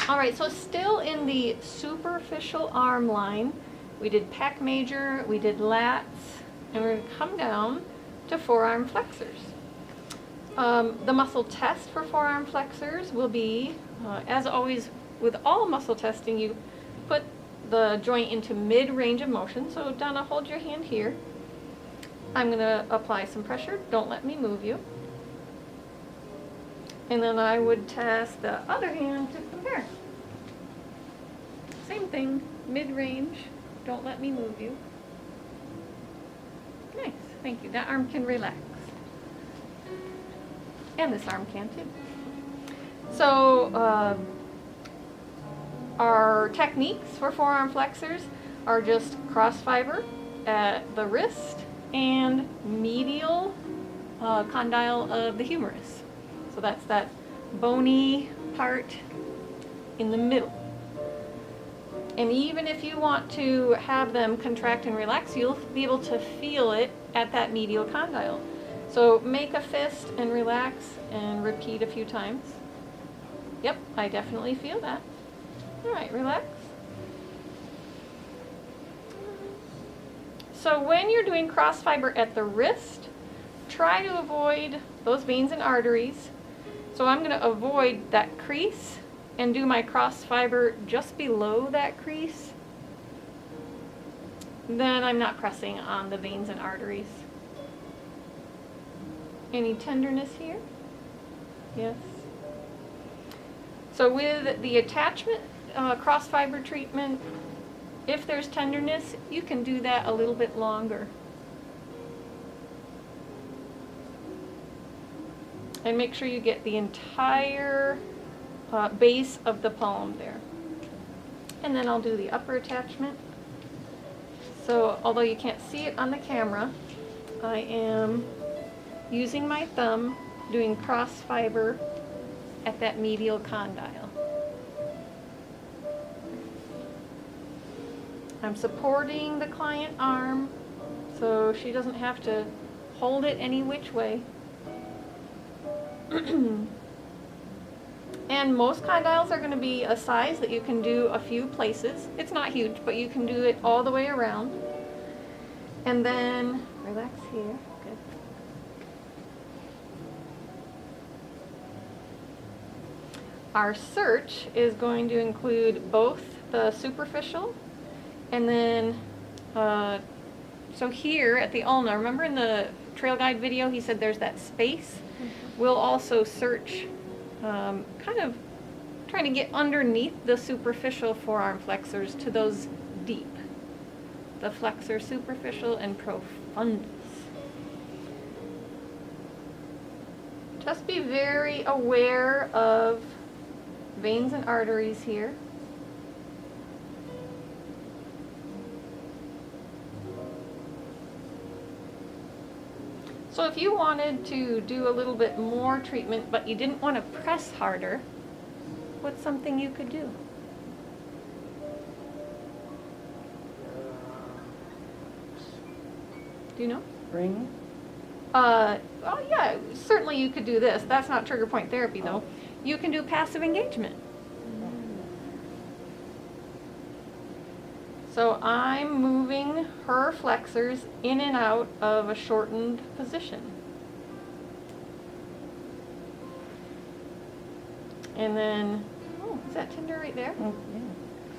All right, so still in the superficial arm line, we did pec major, we did lats, and we're going to come down to forearm flexors. The muscle test for forearm flexors will be, as always with all muscle testing, you put the joint into mid-range of motion. So Donna, hold your hand here. I'm going to apply some pressure. Don't let me move you. And then I would test the other hand to compare. Same thing, mid-range. Don't let me move you. Nice, thank you. That arm can relax. And this arm can too. So our techniques for forearm flexors are just cross fiber at the wrist and medial condyle of the humerus. So that's that bony part in the middle. And even if you want to have them contract and relax, you'll be able to feel it at that medial condyle. So make a fist and relax and repeat a few times. Yep, I definitely feel that. All right, relax. So when you're doing cross fiber at the wrist, try to avoid those veins and arteries. So I'm going to avoid that crease and do my cross fiber just below that crease. Then I'm not pressing on the veins and arteries. Any tenderness here? Yes. So with the attachment cross fiber treatment, if there's tenderness, you can do that a little bit longer. And make sure you get the entire base of the palm there. And then I'll do the upper attachment. So although you can't see it on the camera, I am using my thumb doing cross fiber at that medial condyle. I'm supporting the client arm so she doesn't have to hold it any which way. And most condyles are going to be a size that you can do a few places. It's not huge, but you can do it all the way around. And then relax here. Good. Our search is going to include both the superficial and then, so here at the ulna, remember in the trail guide video he said there's that space? We'll also search kind of trying to get underneath the superficial forearm flexors to those deep. The flexor superficial and profundus. Just be very aware of veins and arteries here. So if you wanted to do a little bit more treatment, but you didn't want to press harder, what's something you could do? Do you know? Ring? Oh yeah, certainly you could do this. That's not trigger point therapy though. You can do passive engagement. So I'm moving her flexors in and out of a shortened position. And then, oh, is that tender right there? Oh, yeah.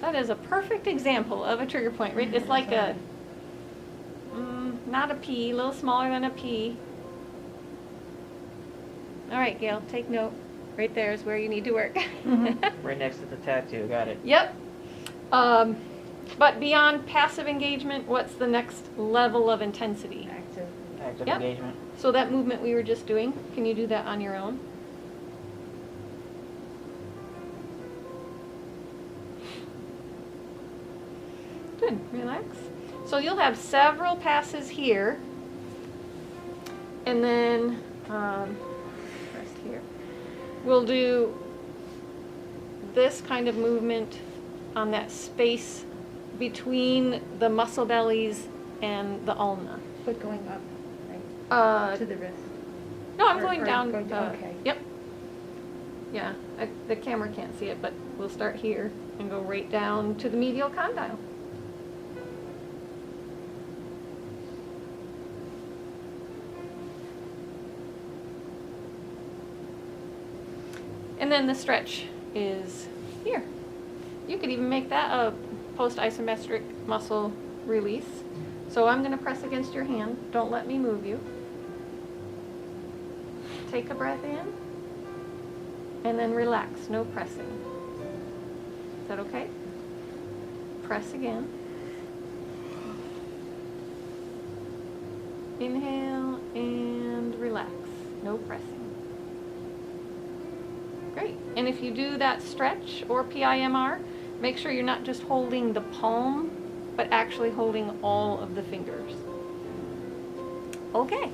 That is a perfect example of a trigger point, right? It's like a, not a P, a little smaller than a P. All right, Gail, take note. Right there is where you need to work. Right next to the tattoo, got it. Yep. But beyond passive engagement, what's the next level of intensity? Active. Active Yep. engagement. So that movement we were just doing, can you do that on your own? Good, relax. So you'll have several passes here, and then rest here. We'll do this kind of movement on that space between the muscle bellies and the ulna. But going up, right? To the wrist. No, I'm Or- going or down. going to- okay. Yep. Yeah, the camera can't see it, but we'll start here and go right down to the medial condyle. And then the stretch is here. You could even make that a post-isometric muscle release. So I'm going to press against your hand. Don't let me move you. Take a breath in. And then relax, no pressing. Is that okay? Press again. Inhale and relax, no pressing. Great. And if you do that stretch or PIMR, make sure you're not just holding the palm, but actually holding all of the fingers. Okay.